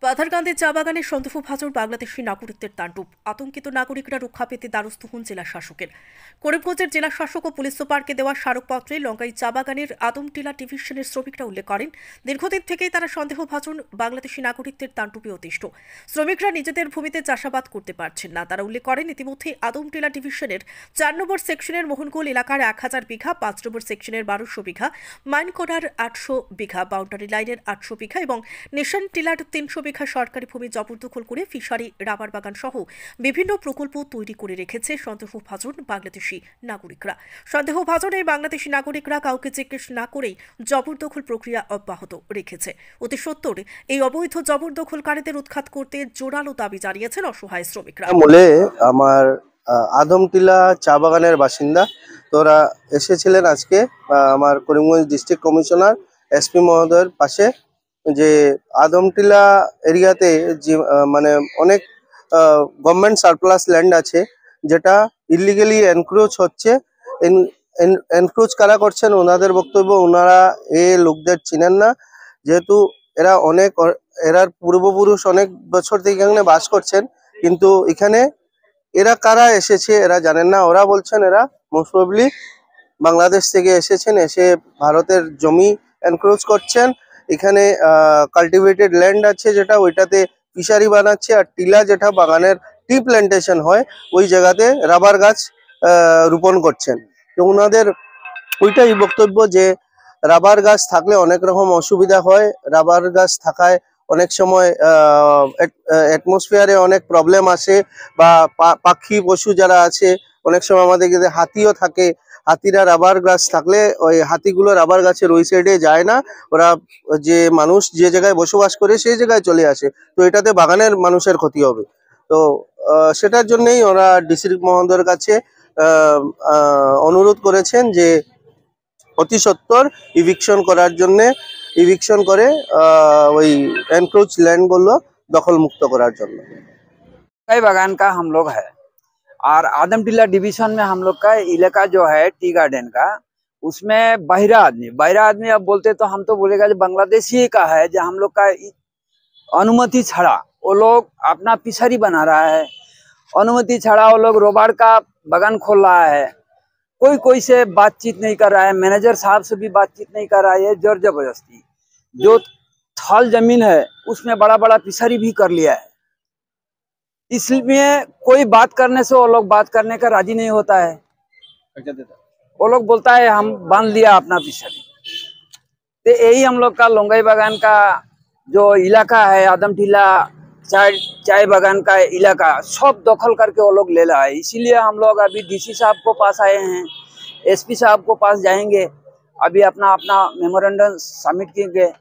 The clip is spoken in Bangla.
পাথারকান্দির চা বাগানের সন্দেহভাজন বাংলাদেশি নাগরিকদের তাণ্ডব। আতঙ্কিত নাগরিকরা রক্ষা পেতে দ্বারস্থ হন জেলা শাসকের। করিমগঞ্জের জেলা শাসক ও পুলিশ সুপারকে দেওয়া স্মারকপত্রে লঙ্কাই চা বাগানের আদমটিলা ডিভিশনের শ্রমিকরা উল্লেখ করেন, দীর্ঘদিন থেকেই তারা সন্দেহভাজন বাংলাদেশি নাগরিকদের তাণ্ডবে অতিষ্ঠ। শ্রমিকরা নিজেদের ভূমিতে চাষাবাদ করতে পারছেন না। তারা উল্লেখ করেন, ইতিমধ্যে আদমটিলা ডিভিশনের 4 নম্বর সেকশনের মোহনগোল এলাকার 1000 বিঘা, 5 নম্বর সেকশনের 1200 বিঘা, মাইনকোনার 800 বিঘা, বাউন্ডারি লাইনের 800 বিঘা এবং নিশান টিলার 300 বিঘা সরকারি ভূমি জবরদখল করে ফিশারি, রাবার বাগান সহ বিভিন্ন প্রকল্প তৈরি করে রেখেছে সন্দেহভাজন বাংলাদেশি নাগরিকরা। সন্দেহভাজন এই বাংলাদেশি নাগরিকরা কাউকে জিজ্ঞেস না করেই জবরদখল প্রক্রিয়া অব্যাহত রেখেছে। অতি সত্বর এই অবৈধ জবরদখলকারীদের উৎখাত করতে জোরালো দাবি জানিয়েছেন অসহায় শ্রমিকরা। বলে আমার আদমটিলা চা বাগানের বাসিন্দা, তোরা এসেছিলেন আজকে আমার করিমগঞ্জ ডিস্ট্রিক্ট কমিশনার এসপি মহোদয়ের পাশে, যে আদমটিলা এরিয়াতে যে মানে অনেক গভর্নমেন্ট সারপ্লাস ল্যান্ড আছে যেটা ইলিগালি এনক্রোচ হচ্ছে। এনক্রোচ কারা করছেন ওনাদের বক্তব্য, ওনারা লোকদের চিনেন না, যেহেতু এরা এরার পূর্বপুরুষ অনেক বছর থেকে এখানে বাস করছেন, কিন্তু এখানে এরা কারা এসেছে এরা জানেন না। ওরা বলছেন এরা মোস্ট প্রবাবলি বাংলাদেশ থেকে এসেছেন, এসে ভারতের জমি এনক্রোচ করছেন। এখানে কাল্টিভেটেড ল্যান্ড আছে যেটা ওইটাতে ফিশারি বানাচ্ছে, আর টিলা যেটা বাগানের টি প্ল্যান্টেশন হয় ওই জায়গাতে রাবার গাছ রোপণ করছেন। তো ওনাদের ওইটাই বক্তব্য যে রাবার গাছ থাকলে অনেক রকম অসুবিধা হয়, রাবার গাছ থাকায় অনেক সময় অ্যাটমসফিয়ারে অনেক প্রবলেম আসে, বা পাখি পশু যারা আছে অনেক সময় আমাদের হাতিও থাকে, হাতিরা রাবার গাছ থাকলে ওই হাতিগুলো রাবার গাছের ওই সাইডে যায় না, ওরা যে মানুষ যে জায়গায় বসবাস করে সেই জায়গায় চলে আসে, তো এটাতে বাগানের মানুষের ক্ষতি হবে। তো সেটার জন্যই ওরা ডিস্ট্রিক্ট মহোদয়ের কাছে অনুরোধ করেছেন যে অতি সত্বর ইভিকশন করার জন্য, ইভিকশন করে ওই এনক্রোচ ল্যান্ড গুলো दखल मुक्त करार जन्य। कई बागान का हम लोग है और आदमटीला डिवीजन में हम लोग का इलाका जो है टी गार्डन का, उसमें बहिरा आदमी अब बोलते तो हम तो बोलेगा जो बांग्लादेशी का है, जो हम लोग का अनुमति छड़ा वो लोग अपना फिशरी बना रहा है, अनुमति छड़ा वो लोग रोबार का बागान खोल रहा है, कोई से बातचीत नहीं कर रहा है, मैनेजर साहब से भी बातचीत नहीं कर रहा है, जोर जबरदस्ती जो थल जमीन है उसमें बड़ा बड़ा फिशरी भी कर लिया है। इसलिए कोई बात करने से वो लोग बात करने का राजी नहीं होता है, वो लोग बोलता है हम बांध लिया अपना फिशरी। तो यही हम लोग का लोंगाई बागान का जो इलाका है, आदमटीला चाय बागान का इलाका सब दखल करके वो लोग ले रहा है। इसीलिए हम लोग अभी डीसी साहब को पास आए हैं, एसपी साहब को पास जाएंगे, अभी अपना मेमोरेंडम सबमिट किए